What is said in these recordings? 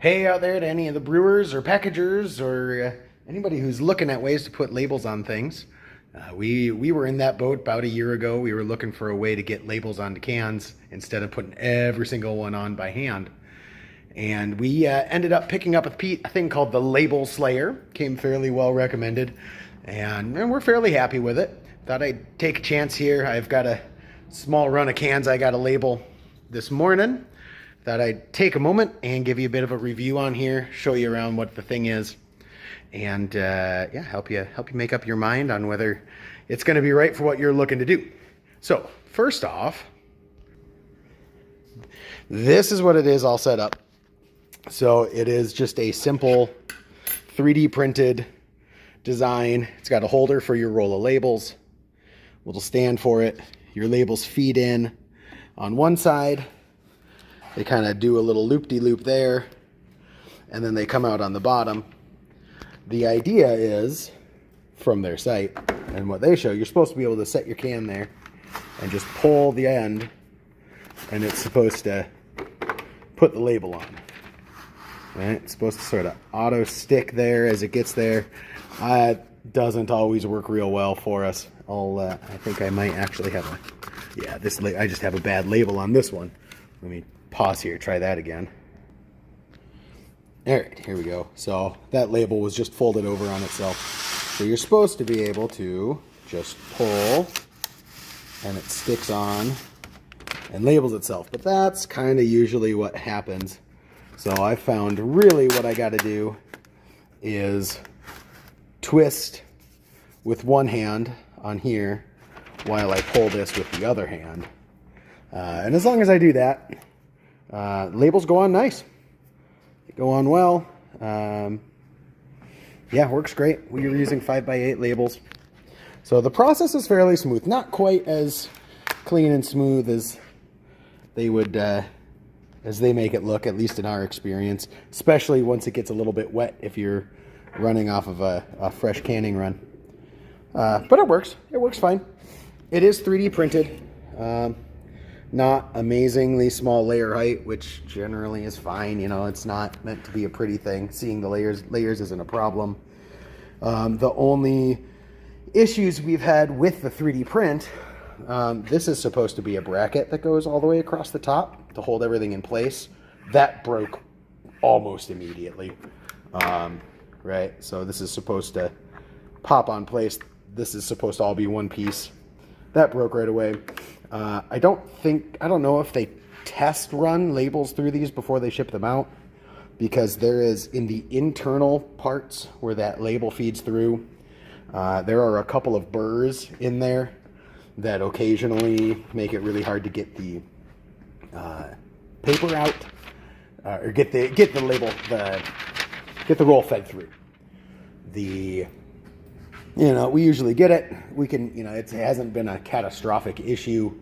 Hey out there to any of the brewers or packagers or anybody who's looking at ways to put labels on things. We were in that boat about a year ago. We were looking for a way to get labels onto cans instead of putting every single one on by hand. And we ended up picking up a thing called the Label Slayer. Came fairly well recommended, and we're fairly happy with it. Thought I'd take a chance here. I've got a small run of cans I got to label this morning. Thought I'd take a moment and give you a bit of a review on here, show you around what the thing is, and yeah, help you make up your mind on whether it's going to be right for what you're looking to do. So first off, this is what it is all set up. So it is just a simple 3D printed design. It's got a holder for your roll of labels, little stand for it. Your labels feed in on one side. They kind of do a little loop-de-loop there, and then they come out on the bottom. The idea is, from their site and what they show, you're supposed to be able to set your can there and just pull the end, and it's supposed to put the label on. Right? It's supposed to sort of auto stick there as it gets there. Doesn't always work real well for us. I think I might actually have I just have a bad label on this one. Let me pause here, try that again. All right, here we go. So that label was just folded over on itself. So you're supposed to be able to just pull and it sticks on and labels itself. But that's kind of usually what happens. So I found really what I got to do is twist with one hand on here while I pull this with the other hand. And as long as I do that, labels go on nice. They go on well. Yeah, works great. We were using 5x8 labels. So the process is fairly smooth. Not quite as clean and smooth as they would, as they make it look, at least in our experience. Especially once it gets a little bit wet if you're running off of a fresh canning run. But it works. It works fine. It is 3D printed. Not amazingly small layer height, which generally is fine. You know, it's not meant to be a pretty thing. Seeing the layers isn't a problem. The only issues we've had with the 3D print, this is supposed to be a bracket that goes all the way across the top to hold everything in place. That broke almost immediately. Right, so this is supposed to pop on place. This is supposed to all be one piece. That broke right away. I don't know if they test run labels through these before they ship them out, because there is, in the internal parts where that label feeds through, there are a couple of burrs in there that occasionally make it really hard to get the paper out, or get the label, get the roll fed through. We usually get it. We can, it hasn't been a catastrophic issue.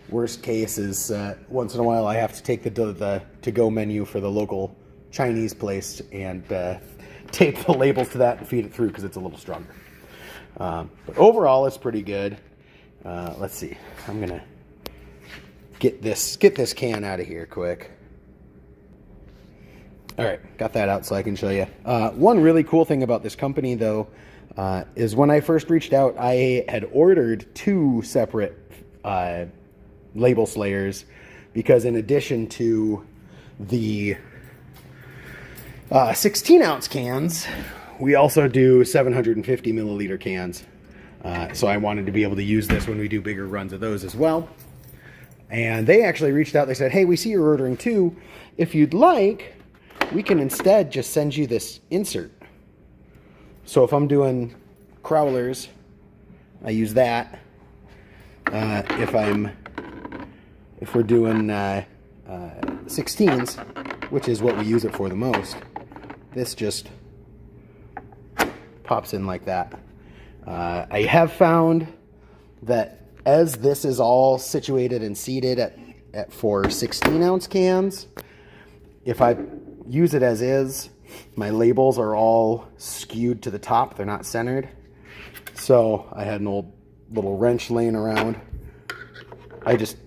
Worst case is once in a while I have to take the to-go menu for the local Chinese place and tape the labels to that and feed it through because it's a little stronger. But overall, it's pretty good. Let's see. I'm gonna get this can out of here quick. All right, got that out so I can show you. One really cool thing about this company, though, is when I first reached out, I had ordered 2 separate label slayers, because in addition to the 16-ounce cans, we also do 750 milliliter cans. So I wanted to be able to use this when we do bigger runs of those as well. And they actually reached out. They said, hey, we see you're ordering 2. If you'd like, we can instead just send you this insert. So if I'm doing crowlers, I use that. If we're doing 16s, which is what we use it for the most, this just pops in like that. I have found that as this is all situated and seated for 16-ounce cans, if I use it as is, my labels are all skewed to the top. They're not centered. So I had an old little wrench laying around. I just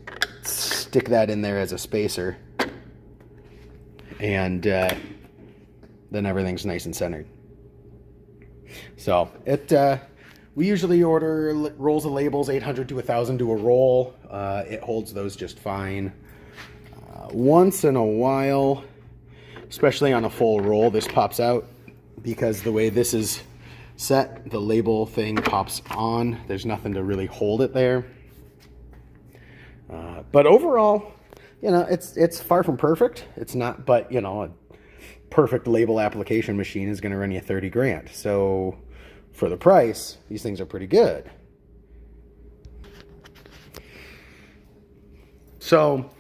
stick that in there as a spacer. And then everything's nice and centered. So we usually order rolls of labels, 800 to 1,000 to a roll. It holds those just fine. Once in a while, especially on a full roll, this pops out because the way this is set, the label thing pops on. There's nothing to really hold it there. But overall, it's far from perfect. It's not, but a perfect label application machine is going to run you 30 grand. So for the price, these things are pretty good. So,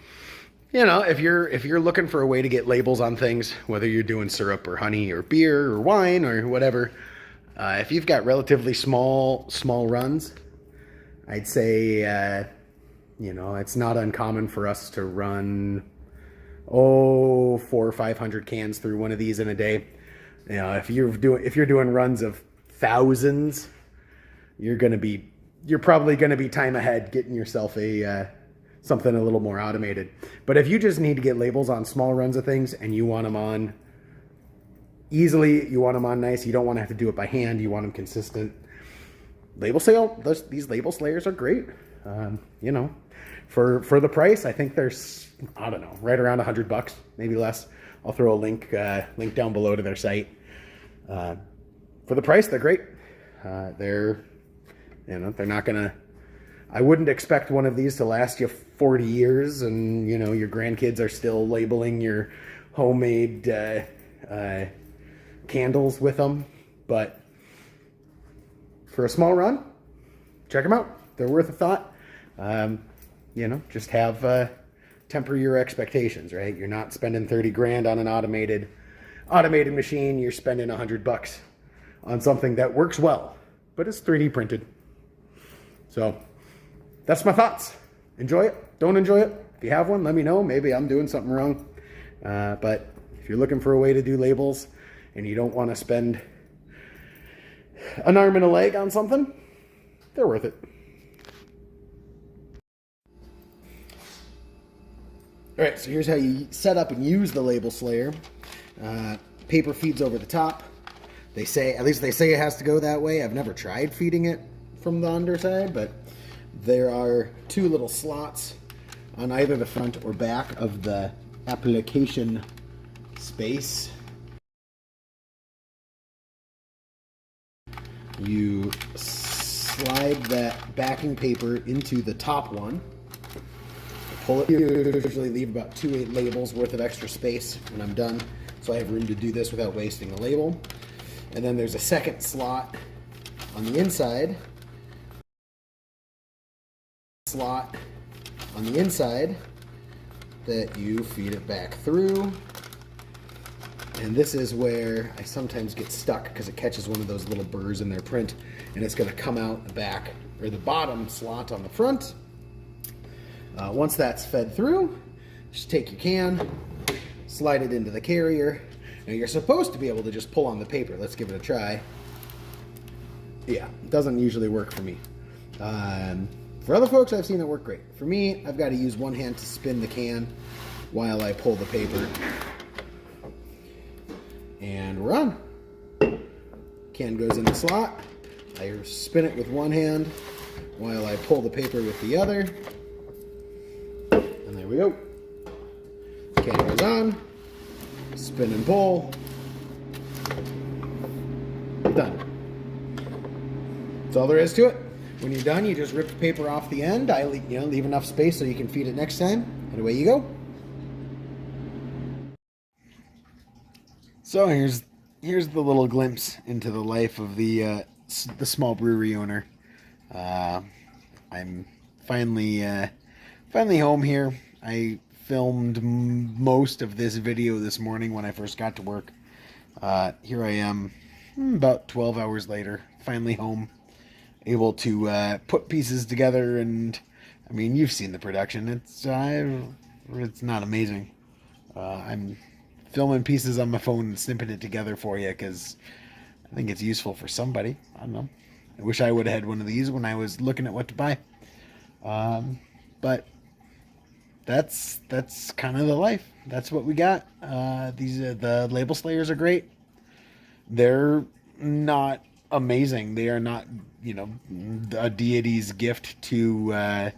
if you're looking for a way to get labels on things, whether you're doing syrup or honey or beer or wine or whatever, if you've got relatively small runs, I'd say, it's not uncommon for us to run 400 or 500 cans through one of these in a day. If you're doing runs of thousands, you're probably gonna be time ahead getting yourself something a little more automated. But if you just need to get labels on small runs of things and you want them on easily, you want them on nice, you don't want to have to do it by hand, you want them consistent, these label slayers are great. For the price, I think there's, I don't know, right around $100, maybe less. I'll throw a link down below to their site. For the price, they're great. They're not gonna, I wouldn't expect one of these to last you 40 years and, your grandkids are still labeling your homemade candles with them. But for a small run, check them out. They're worth a thought. Just temper your expectations, right? You're not spending 30 grand on an automated machine. You're spending $100 on something that works well, but it's 3D printed. So that's my thoughts. Enjoy it. Don't enjoy it. If you have one, let me know. Maybe I'm doing something wrong. But if you're looking for a way to do labels and you don't want to spend an arm and a leg on something, they're worth it. All right, so here's how you set up and use the label slayer. Paper feeds over the top. At least they say it has to go that way. I've never tried feeding it from the underside, but there are two little slots on either the front or back of the application space. You slide that backing paper into the top one. Pull it. Usually leave about 2/8 labels worth of extra space when I'm done, so I have room to do this without wasting a label. And then there's a second slot on the inside. That you feed it back through. And this is where I sometimes get stuck because it catches one of those little burrs in their print, and it's going to come out the back or the bottom slot on the front. Once that's fed through, just take your can, slide it into the carrier. Now you're supposed to be able to just pull on the paper. Let's give it a try. Yeah, it doesn't usually work for me. For other folks, I've seen it work great. For me, I've got to use one hand to spin the can while I pull the paper. And we're on. Can goes in the slot. I spin it with one hand while I pull the paper with the other. And there we go. Can goes on. Spin and pull. Done. That's all there is to it. When you're done, you just rip the paper off the end. Leave enough space so you can feed it next time. And away you go. So here's the little glimpse into the life of the small brewery owner. I'm finally home here. I filmed most of this video this morning when I first got to work. Here I am, about 12 hours later, finally home, able to put pieces together. And I mean, you've seen the production. It's not amazing. I'm filming pieces on my phone and snipping it together for you because I think it's useful for somebody. I don't know. I wish I would have had one of these when I was looking at what to buy. But that's kind of the life. That's what we got. The label slayers are great. they're not amazing. They are not, a deity's gift to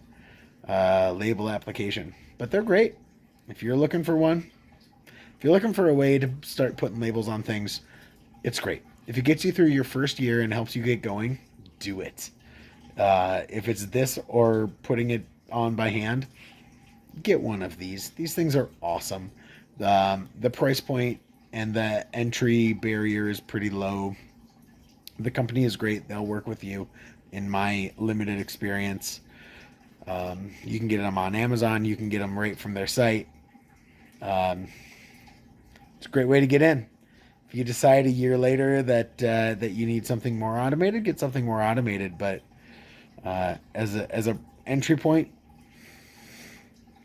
label application, but they're great. If you're looking for one, if you're looking for a way to start putting labels on things, it's great. If it gets you through your first year and helps you get going, do it. If it's this or putting it on by hand, get one of these. These things are awesome. The price point and the entry barrier is pretty low. The company is great. They'll work with you. In my limited experience, you can get them on Amazon. You can get them right from their site. It's a great way to get in. If you decide a year later that you need something more automated, get something more automated. But as a entry point,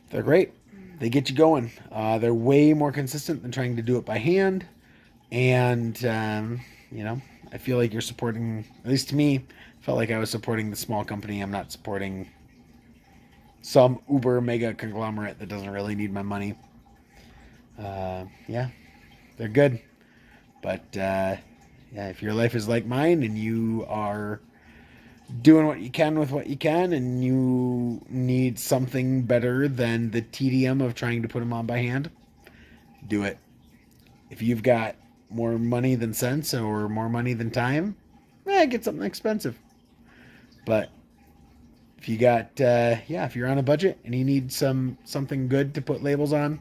they're great. They get you going. They're way more consistent than trying to do it by hand. And, I feel like you're supporting, at least to me, felt like I was supporting the small company. I'm not supporting some uber mega conglomerate that doesn't really need my money. Yeah, they're good. But, if your life is like mine and you are doing what you can with what you can and you need something better than the tedium of trying to put them on by hand, do it. If you've got more money than sense or more money than time, get something expensive. But if you got, if you're on a budget and you need something good to put labels on,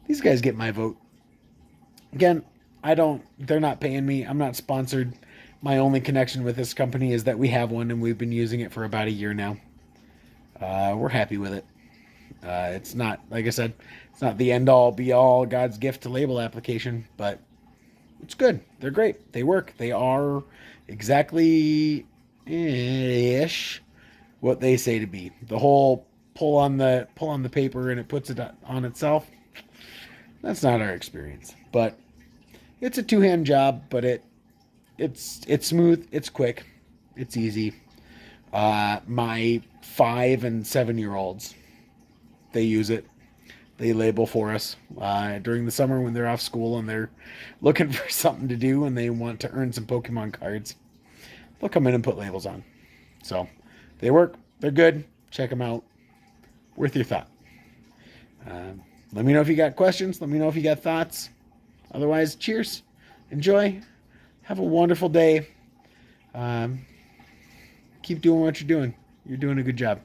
these guys get my vote. Again, they're not paying me. I'm not sponsored. My only connection with this company is that we have one and we've been using it for about a year now. We're happy with it. It's not, like I said, it's not the end all be all God's gift to label application, but it's good. They're great. They work. They are exactly ish what they say to be. The whole pull on the paper and it puts it on itself. That's not our experience, but it's a two-hand job, but it's smooth, it's quick, it's easy. My 5 and 7-year-olds, they use it. They label for us during the summer when they're off school and they're looking for something to do and they want to earn some Pokemon cards. They'll come in and put labels on. So they work. They're good. Check them out. Worth your thought. Let me know if you got questions. Let me know if you got thoughts. Otherwise, cheers. Enjoy. Have a wonderful day. Keep doing what you're doing. You're doing a good job.